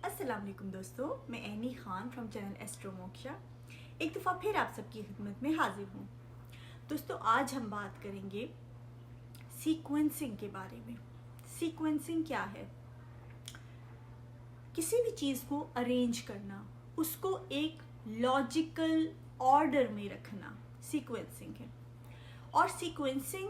अस्सलाम वालेकुम दोस्तों, मैं any Khan from channel astro moksha एक दफ़ा फिर आप सबकी खिदमत में हाजिर हूँ। दोस्तों, आज हम बात करेंगे सीक्वेंसिंग के बारे में। सीक्वेंसिंग क्या है? किसी भी चीज़ को अरेंज करना, उसको एक लॉजिकल ऑर्डर में रखना सीक्वेंसिंग है। और सीक्वेंसिंग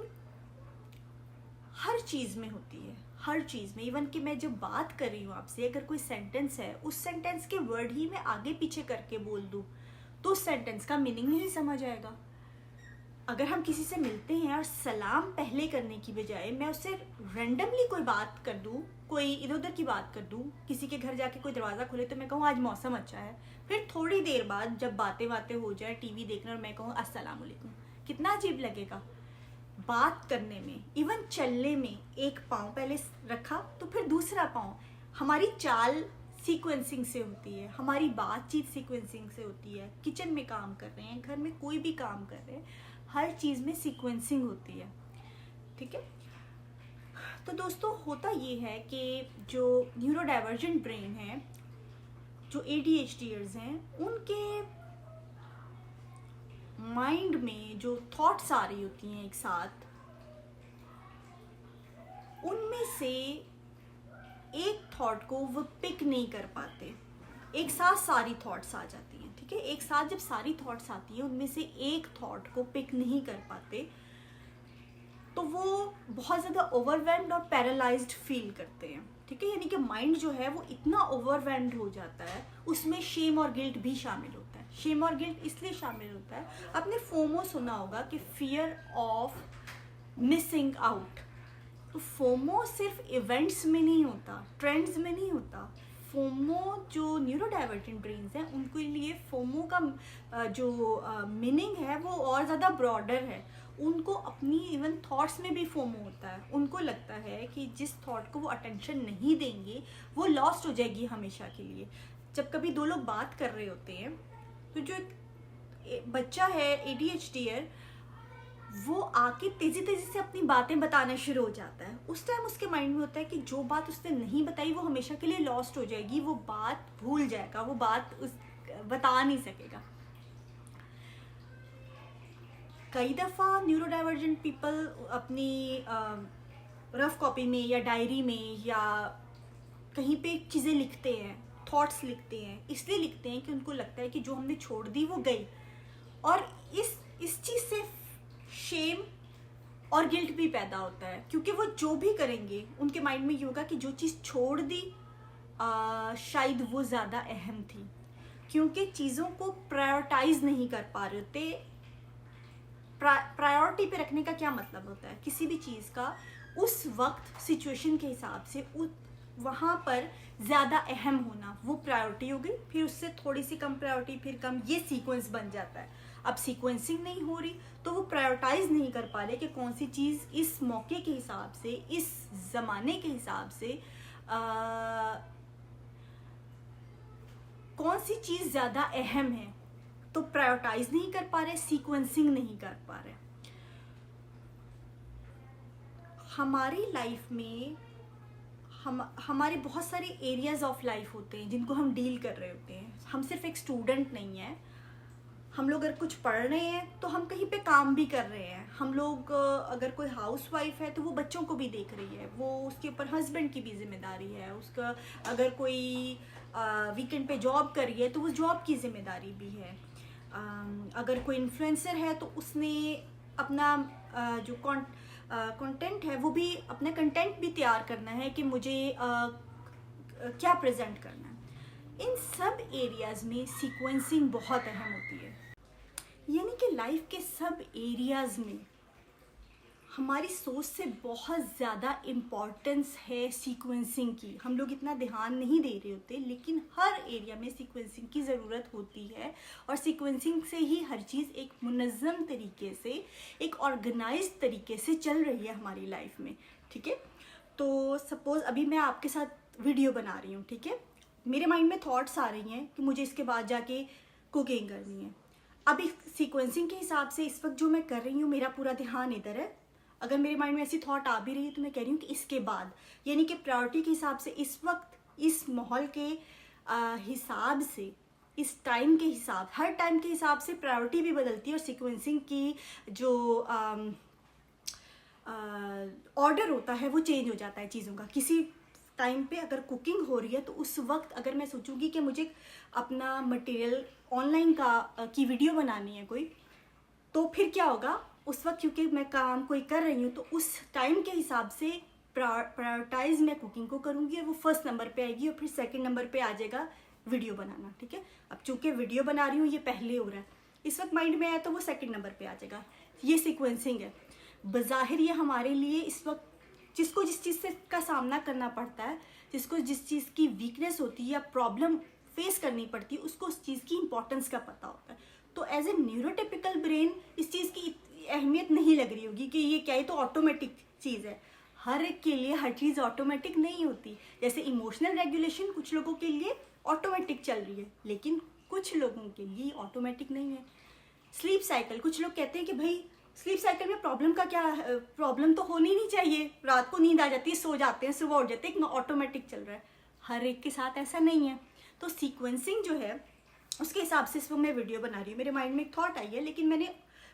हर चीज़ में होती है, हर चीज़ में। इवन कि मैं जब बात कर रही हूँ आपसे, अगर कोई सेंटेंस है, उस सेंटेंस के वर्ड ही मैं आगे पीछे करके बोल दूँ तो उस सेंटेंस का मीनिंग नहीं समझ आएगा। अगर हम किसी से मिलते हैं और सलाम पहले करने की बजाय मैं उससे रेंडमली कोई बात कर दूँ, कोई इधर उधर की बात कर दूँ, किसी के घर जाके कोई दरवाज़ा खोले तो मैं कहूँ आज मौसम अच्छा है, फिर थोड़ी देर बाद जब बातें बातें हो जाए, टीवी देखना, और मैं कहूँ अस्सलाम वालेकुम, कितना अजीब लगेगा। बात करने में, इवन चलने में, एक पाँव पहले रखा तो फिर दूसरा पाँव, हमारी चाल सीक्वेंसिंग से होती है, हमारी बातचीत सीक्वेंसिंग से होती है। किचन में काम कर रहे हैं, घर में कोई भी काम कर रहे हैं, हर चीज़ में सीक्वेंसिंग होती है। ठीक है। तो दोस्तों, होता ये है कि जो न्यूरो डाइवर्जेंट ब्रेन है, जो ADHDers हैं, उनके माइंड में जो थॉट्स आ रही होती हैं एक साथ, उनमें से एक थॉट को वो पिक नहीं कर पाते। एक साथ सारी थॉट्स आ जाती हैं। ठीक है। एक साथ जब सारी थॉट्स आती हैं, उनमें से एक थॉट को पिक नहीं कर पाते तो वो बहुत ज़्यादा ओवरवेल्म्ड और पैरालाइज्ड फील करते हैं। ठीक है। यानी कि माइंड जो है वो इतना ओवरवेल्म्ड हो जाता है, उसमें शेम और गिल्ट भी शामिल होता है। शेम और गिल्ट इसलिए शामिल होता है, आपने फोमो सुना होगा कि फियर ऑफ मिसिंग आउट। तो फोमो सिर्फ इवेंट्स में नहीं होता, ट्रेंड्स में नहीं होता। फोमो जो न्यूरो डाइवर्जेंट ब्रेन्स हैं, उनके लिए फोमो का जो मीनिंग है वो और ज़्यादा ब्रॉडर है। उनको अपनी इवन थॉट्स में भी फोमो होता है। उनको लगता है कि जिस थॉट को वो अटेंशन नहीं देंगे वो लॉस्ट हो जाएगी हमेशा के लिए। जब कभी दो लोग बात कर रहे होते हैं तो जो एक बच्चा है ADHDer, वो आके तेजी तेजी से अपनी बातें बताना शुरू हो जाता है। उस टाइम उसके माइंड में होता है कि जो बात उसने नहीं बताई वो हमेशा के लिए लॉस्ट हो जाएगी, वो बात भूल जाएगा, वो बात उस बता नहीं सकेगा। कई दफ़ा न्यूरो डाइवर्जेंट पीपल अपनी रफ कॉपी में या डायरी में या कहीं पे चीज़ें लिखते हैं, थॉट्स लिखते हैं। इसलिए लिखते हैं कि उनको लगता है कि जो हमने छोड़ दी वो गई, और इस चीज़ से शेम और गिल्ट भी पैदा होता है, क्योंकि वो जो भी करेंगे उनके माइंड में ये होगा कि जो चीज़ छोड़ दी शायद वो ज़्यादा अहम थी, क्योंकि चीज़ों को प्रायोरिटाइज नहीं कर पा रहे होते। प्रायोरिटी पे रखने का क्या मतलब होता है? किसी भी चीज़ का उस वक्त सिचुएशन के हिसाब से वहाँ पर ज़्यादा अहम होना, वो प्रायोरिटी हो गई। फिर उससे थोड़ी सी कम प्रायोरिटी, फिर कम, ये सीक्वेंस बन जाता है। अब सीक्वेंसिंग नहीं हो रही तो वो प्रायोरिटाइज नहीं कर पा रहे कि कौन सी चीज़ इस मौके के हिसाब से, इस ज़माने के हिसाब से कौन सी चीज़ ज़्यादा अहम है। तो प्रायोरिटाइज नहीं कर पा रहे, सीक्वेंसिंग नहीं कर पा रहे। हमारी लाइफ में हमारे बहुत सारे एरियाज ऑफ लाइफ होते हैं जिनको हम डील कर रहे होते हैं। हम सिर्फ एक स्टूडेंट नहीं है। हम लोग अगर कुछ पढ़ रहे हैं तो हम कहीं पे काम भी कर रहे हैं। हम लोग अगर कोई हाउस वाइफ है तो वो बच्चों को भी देख रही है, वो उसके ऊपर हस्बैंड की भी जिम्मेदारी है उसका। अगर कोई वीकेंड पे जॉब कर रही है तो वो जॉब की जिम्मेदारी भी है। अगर कोई इन्फ्लुएंसर है तो उसने अपना जो कंटेंट है, वो भी अपना कंटेंट भी तैयार करना है कि मुझे क्या प्रेजेंट करना है। इन सब एरियाज में सीक्वेंसिंग बहुत अहम होती है। यानी कि लाइफ के सब एरियाज में हमारी सोच से बहुत ज़्यादा इम्पॉर्टेंस है सीक्वेंसिंग की। हम लोग इतना ध्यान नहीं दे रहे होते, लेकिन हर एरिया में सीक्वेंसिंग की ज़रूरत होती है। और सीक्वेंसिंग से ही हर चीज़ एक मुनज़्ज़म तरीके से, एक ऑर्गेनाइज्ड तरीके से चल रही है हमारी लाइफ में। ठीक है। तो सपोज़ अभी मैं आपके साथ वीडियो बना रही हूँ। ठीक है। मेरे माइंड में थॉट्स आ रही हैं कि मुझे इसके बाद जाके कुकिंग करनी है। अभी सीक्वेंसिंग के हिसाब से इस वक्त जो मैं कर रही हूँ, मेरा पूरा ध्यान इधर है। अगर मेरे माइंड में ऐसी थॉट आ भी रही है तो मैं कह रही हूँ कि इसके बाद, यानी कि प्रायोरिटी के हिसाब से इस वक्त, इस माहौल के हिसाब से, इस टाइम के हिसाब, हर टाइम के हिसाब से प्रायोरिटी भी बदलती है और सीक्वेंसिंग की जो ऑर्डर होता है वो चेंज हो जाता है चीज़ों का। किसी टाइम पे अगर कुकिंग हो रही है तो उस वक्त अगर मैं सोचूंगी कि मुझे अपना मटेरियल ऑनलाइन की वीडियो बनानी है कोई, तो फिर क्या होगा उस वक्त, क्योंकि मैं काम कोई कर रही हूँ तो उस टाइम के हिसाब से प्रायोरिटाइज मैं कुकिंग को करूँगी और वो फर्स्ट नंबर पे आएगी और फिर सेकंड नंबर पे आ जाएगा वीडियो बनाना। ठीक है, अब चूँकि वीडियो बना रही हूँ ये पहले हो रहा है, इस वक्त माइंड में आया तो वो सेकंड नंबर पे आ जाएगा। ये सीक्वेंसिंग है। बज़ाहिर ये हमारे लिए इस वक्त जिसको जिस चीज़ से का सामना करना पड़ता है, जिसको जिस चीज़ की वीकनेस होती है या प्रॉब्लम फेस करनी पड़ती है, उसको उस चीज़ की इंपॉर्टेंस का पता होता है। तो एज ए न्यूरोटिपिकल ब्रेन इस चीज़ की अहमियत नहीं लग रही होगी कि ये क्या है, तो ऑटोमेटिक चीज़ है। हर एक के लिए हर चीज़ ऑटोमेटिक नहीं होती। जैसे इमोशनल रेगुलेशन कुछ लोगों के लिए ऑटोमेटिक चल रही है, लेकिन कुछ लोगों के लिए ऑटोमेटिक नहीं है। स्लीप साइकिल, कुछ लोग कहते हैं कि भाई स्लीप साइकिल में प्रॉब्लम का क्या, प्रॉब्लम तो होनी नहीं चाहिए, रात को नींद आ जाती है, सो जाते हैं, सुबह उठ जाते हैं, ऑटोमेटिक चल रहा है। हर एक के साथ ऐसा नहीं है। तो सीक्वेंसिंग जो है उसके हिसाब से इस वक्त मैं वीडियो बना रही हूँ। मेरे माइंड में एक थॉट आई है, लेकिन मैंने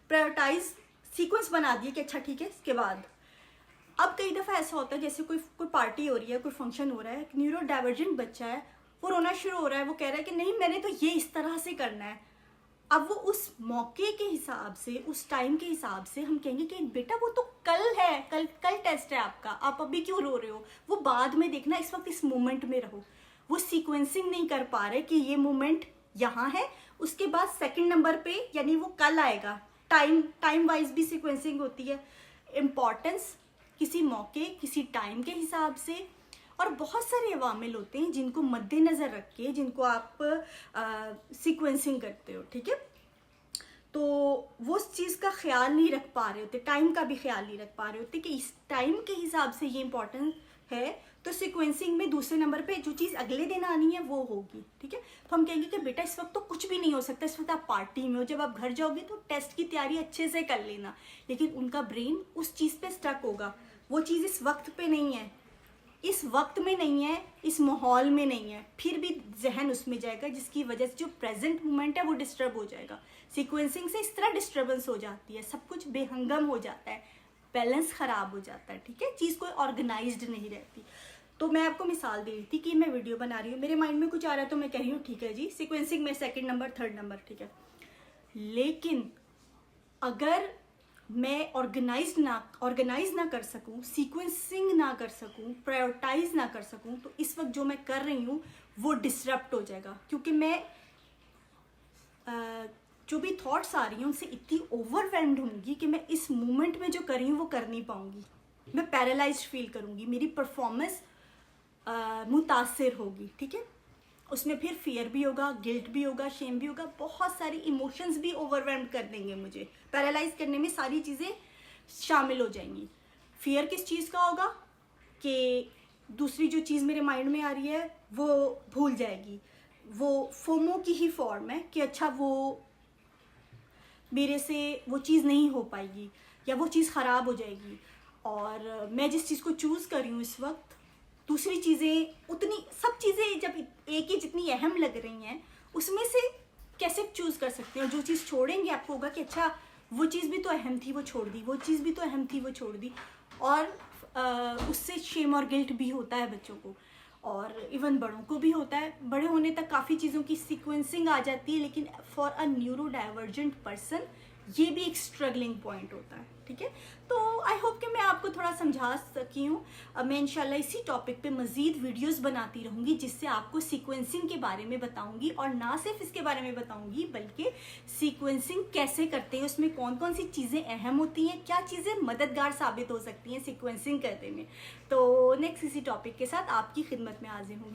प्रायोरिटाइज सीक्वेंस बना दिया कि अच्छा ठीक है इसके बाद। अब कई दफ़ा ऐसा होता है जैसे कोई पार्टी हो रही है, कोई फंक्शन हो रहा है, न्यूरो डाइवर्जेंट बच्चा है, वो रोना शुरू हो रहा है, वो कह रहा है कि नहीं मैंने तो ये इस तरह से करना है। अब वो उस मौके के हिसाब से, उस टाइम के हिसाब से हम कहेंगे कि बेटा वो तो कल है, कल टेस्ट है आपका, आप अभी क्यों रो रहे हो, वो बाद में देखना, इस वक्त इस मोमेंट में रहो। वो सीक्वेंसिंग नहीं कर पा रहे कि ये मोमेंट यहाँ है, उसके बाद सेकंड नंबर पे यानी वो कल आएगा। टाइम वाइज भी सीक्वेंसिंग होती है। इम्पॉर्टेंस किसी मौके, किसी टाइम के हिसाब से, और बहुत सारे अवामिल होते हैं जिनको मद्देनज़र रख के जिनको आप सीक्वेंसिंग करते हो। ठीक है, तो वो उस चीज़ का ख्याल नहीं रख पा रहे होते, टाइम का भी ख्याल नहीं रख पा रहे होते कि इस टाइम के हिसाब से ये इंपॉर्टेंट है, तो सीक्वेंसिंग में दूसरे नंबर पे जो चीज़ अगले दिन आनी है वो होगी। ठीक है, तो हम कहेंगे कि बेटा इस वक्त तो कुछ भी नहीं हो सकता, इस वक्त आप पार्टी में हो, जब आप घर जाओगे तो टेस्ट की तैयारी अच्छे से कर लेना। लेकिन उनका ब्रेन उस चीज़ पे स्टक होगा, वो चीज़ इस वक्त पे नहीं है, इस वक्त में नहीं है, इस माहौल में नहीं है, फिर भी जहन उसमें जाएगा, जिसकी वजह से जो प्रेजेंट मोमेंट है वो डिस्टर्ब हो जाएगा। सीक्वेंसिंग से इस तरह डिस्टर्बेंस हो जाती है, सब कुछ बेहंगम हो जाता है, बैलेंस ख़राब हो जाता है। ठीक है, चीज़ कोई ऑर्गेनाइज्ड नहीं रहती। तो मैं आपको मिसाल दे रही थी कि मैं वीडियो बना रही हूँ, मेरे माइंड में कुछ आ रहा है तो मैं कह रही हूँ ठीक है जी सीक्वेंसिंग में सेकंड नंबर, थर्ड नंबर, ठीक है। लेकिन अगर मैं ऑर्गेनाइज ना कर सकूं, सीक्वेंसिंग ना कर सकूं, प्रायोरिटाइज ना कर सकूं, तो इस वक्त जो मैं कर रही हूं वो डिसरप्ट हो जाएगा। क्योंकि मैं जो भी थॉट्स आ रही हैं उनसे इतनी ओवरवेल्म्ड होंगी कि मैं इस मोमेंट में जो कर रही हूँ वो कर नहीं पाऊंगी, मैं पैरालाइज्ड फील करूंगी, मेरी परफॉर्मेंस मुतासिर होगी। ठीक है, उसमें फिर फियर भी होगा, गिल्ट भी होगा, शेम भी होगा, बहुत सारी इमोशंस भी ओवरवेल्म कर देंगे मुझे, पैरालाइज करने में सारी चीज़ें शामिल हो जाएंगी। फियर किस चीज़ का होगा कि दूसरी जो चीज़ मेरे माइंड में आ रही है वो भूल जाएगी, वो फोमो की ही फॉर्म है कि अच्छा वो मेरे से वो चीज़ नहीं हो पाएगी या वो चीज़ ख़राब हो जाएगी। और मैं जिस चीज़ को चूज़ कर रही हूँ इस वक्त, दूसरी चीज़ें उतनी, सब चीज़ें जब एक ही जितनी अहम लग रही हैं उसमें से कैसे चूज़ कर सकते हैं। और जो चीज़ छोड़ेंगे आपको होगा कि अच्छा वो चीज़ भी तो अहम थी वो छोड़ दी, वो चीज़ भी तो अहम थी वो छोड़ दी। और उससे शेम और गिल्ट भी होता है बच्चों को, और इवन बड़ों को भी होता है। बड़े होने तक काफ़ी चीज़ों की सीक्वेंसिंग आ जाती है, लेकिन for a neuro divergent person ये भी एक स्ट्रगलिंग पॉइंट होता है। ठीक है, तो आई होप कि मैं आपको थोड़ा समझा सकी हूँ। मैं इंशाल्लाह इसी टॉपिक पे मज़ीद वीडियोस बनाती रहूँगी जिससे आपको सीक्वेंसिंग के बारे में बताऊँगी, और ना सिर्फ इसके बारे में बताऊँगी बल्कि सीक्वेंसिंग कैसे करते हैं, उसमें कौन कौन सी चीज़ें अहम होती हैं, क्या चीज़ें मददगार साबित हो सकती हैं सीक्वेंसिंग करने में। तो नेक्स्ट इसी टॉपिक के साथ आपकी खिदमत में हाजिर होंगी।